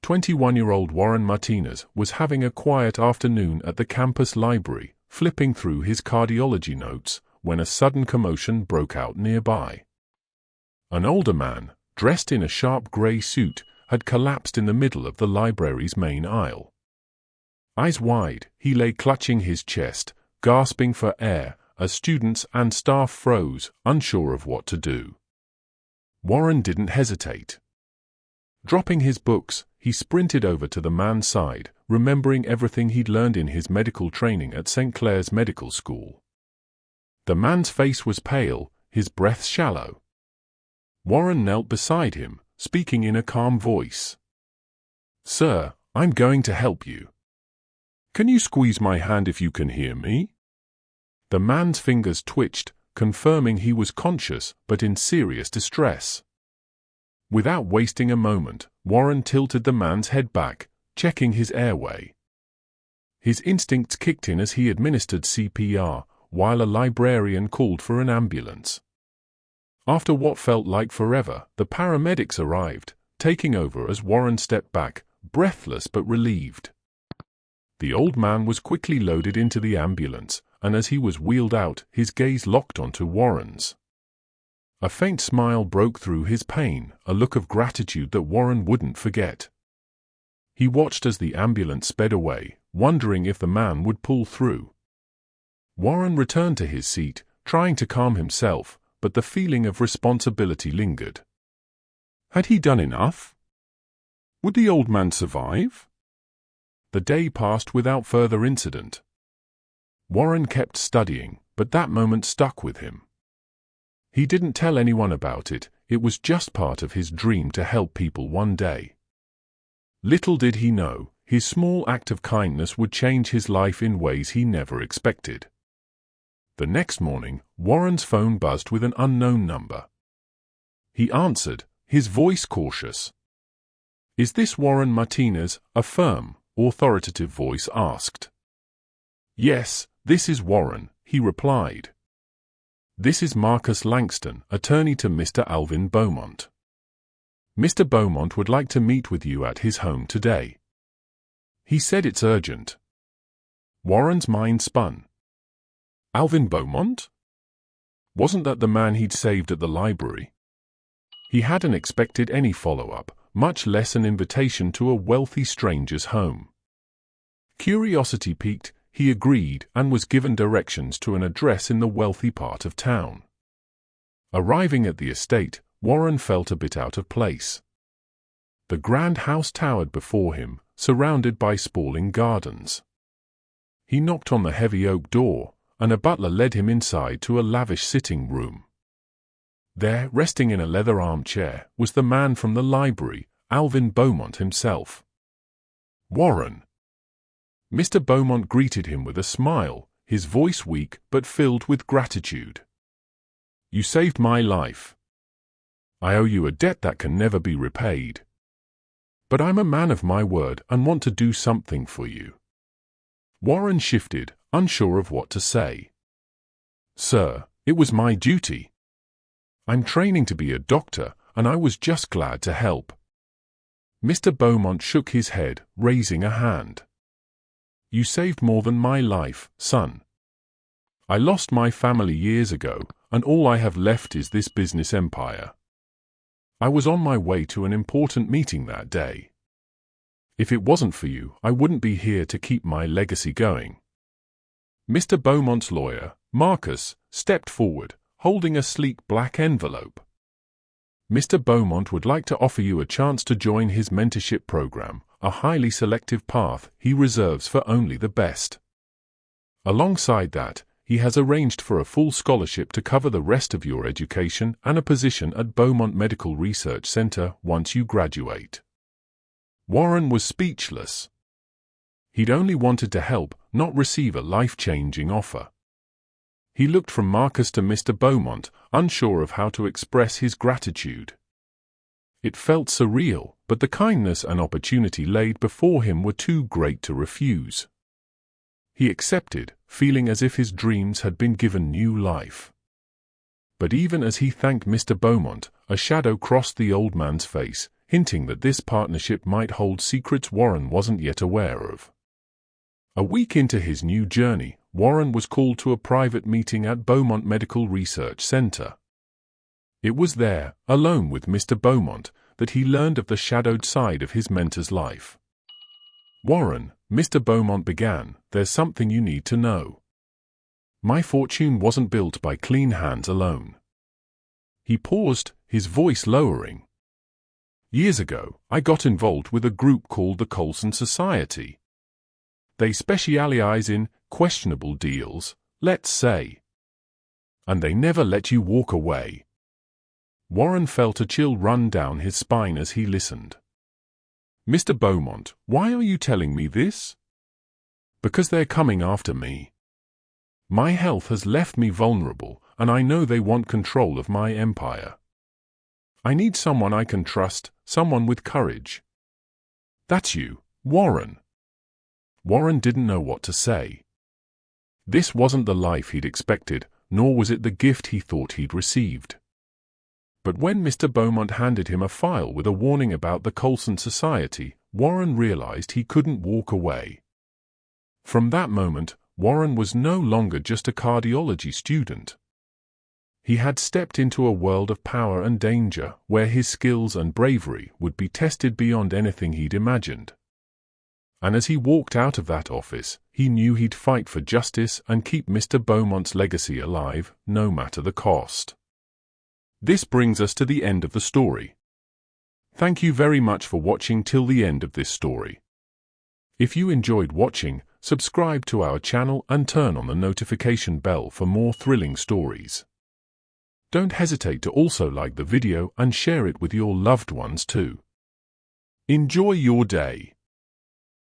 21-year-old Warren Martinez was having a quiet afternoon at the campus library, flipping through his cardiology notes, when a sudden commotion broke out nearby. An older man, dressed in a sharp gray suit, had collapsed in the middle of the library's main aisle. Eyes wide, he lay clutching his chest, gasping for air, as students and staff froze, unsure of what to do. Warren didn't hesitate. Dropping his books, he sprinted over to the man's side, remembering everything he'd learned in his medical training at St. Clair's Medical School. The man's face was pale, his breath shallow. Warren knelt beside him, speaking in a calm voice. "Sir, I'm going to help you. Can you squeeze my hand if you can hear me?" The man's fingers twitched, confirming he was conscious but in serious distress. Without wasting a moment, Warren tilted the man's head back, checking his airway. His instincts kicked in as he administered CPR, while a librarian called for an ambulance. After what felt like forever, the paramedics arrived, taking over as Warren stepped back, breathless but relieved. The old man was quickly loaded into the ambulance, and as he was wheeled out, his gaze locked onto Warren's. A faint smile broke through his pain, a look of gratitude that Warren wouldn't forget. He watched as the ambulance sped away, wondering if the man would pull through. Warren returned to his seat, trying to calm himself, but the feeling of responsibility lingered. Had he done enough? Would the old man survive? The day passed without further incident. Warren kept studying, but that moment stuck with him. He didn't tell anyone about it, it was just part of his dream to help people one day. Little did he know, his small act of kindness would change his life in ways he never expected. The next morning, Warren's phone buzzed with an unknown number. He answered, his voice cautious. "Is this Warren Martinez?" a firm, authoritative voice asked. "Yes, this is Warren," he replied. "This is Marcus Langston, attorney to Mr. Alvin Beaumont. Mr. Beaumont would like to meet with you at his home today. He said it's urgent." Warren's mind spun. Alvin Beaumont? Wasn't that the man he'd saved at the library? He hadn't expected any follow-up, much less an invitation to a wealthy stranger's home. Curiosity piqued, he agreed and was given directions to an address in the wealthy part of town. Arriving at the estate, Warren felt a bit out of place. The grand house towered before him, surrounded by sprawling gardens. He knocked on the heavy oak door, and a butler led him inside to a lavish sitting room. There, resting in a leather armchair, was the man from the library, Alvin Beaumont himself. "Warren." Mr. Beaumont greeted him with a smile, his voice weak but filled with gratitude. "You saved my life. I owe you a debt that can never be repaid. But I'm a man of my word and want to do something for you." Warren shifted, unsure of what to say. "Sir, it was my duty. I'm training to be a doctor, and I was just glad to help." Mr. Beaumont shook his head, raising a hand. "You saved more than my life, son. I lost my family years ago, and all I have left is this business empire. I was on my way to an important meeting that day. If it wasn't for you, I wouldn't be here to keep my legacy going." Mr. Beaumont's lawyer, Marcus, stepped forward, holding a sleek black envelope. "Mr. Beaumont would like to offer you a chance to join his mentorship program, a highly selective path he reserves for only the best. Alongside that, he has arranged for a full scholarship to cover the rest of your education and a position at Beaumont Medical Research Center once you graduate." Warren was speechless. He'd only wanted to help, not receive a life-changing offer. He looked from Marcus to Mr. Beaumont, unsure of how to express his gratitude. It felt surreal, but the kindness and opportunity laid before him were too great to refuse. He accepted, feeling as if his dreams had been given new life. But even as he thanked Mr. Beaumont, a shadow crossed the old man's face, hinting that this partnership might hold secrets Warren wasn't yet aware of. A week into his new journey, Warren was called to a private meeting at Beaumont Medical Research Center. It was there, alone with Mr. Beaumont, that he learned of the shadowed side of his mentor's life. "Warren," Mr. Beaumont began, "there's something you need to know. My fortune wasn't built by clean hands alone." He paused, his voice lowering. "Years ago, I got involved with a group called the Colson Society. They specialize in questionable deals, let's say. And they never let you walk away." Warren felt a chill run down his spine as he listened. "Mr. Beaumont, why are you telling me this?" "Because they're coming after me. My health has left me vulnerable, and I know they want control of my empire. I need someone I can trust, someone with courage." "That's you, Warren." Warren didn't know what to say. This wasn't the life he'd expected, nor was it the gift he thought he'd received. But when Mr. Beaumont handed him a file with a warning about the Colson Society, Warren realized he couldn't walk away. From that moment, Warren was no longer just a cardiology student. He had stepped into a world of power and danger, where his skills and bravery would be tested beyond anything he'd imagined. And as he walked out of that office, he knew he'd fight for justice and keep Mr. Beaumont's legacy alive, no matter the cost. This brings us to the end of the story. Thank you very much for watching till the end of this story. If you enjoyed watching, subscribe to our channel and turn on the notification bell for more thrilling stories. Don't hesitate to also like the video and share it with your loved ones too. Enjoy your day.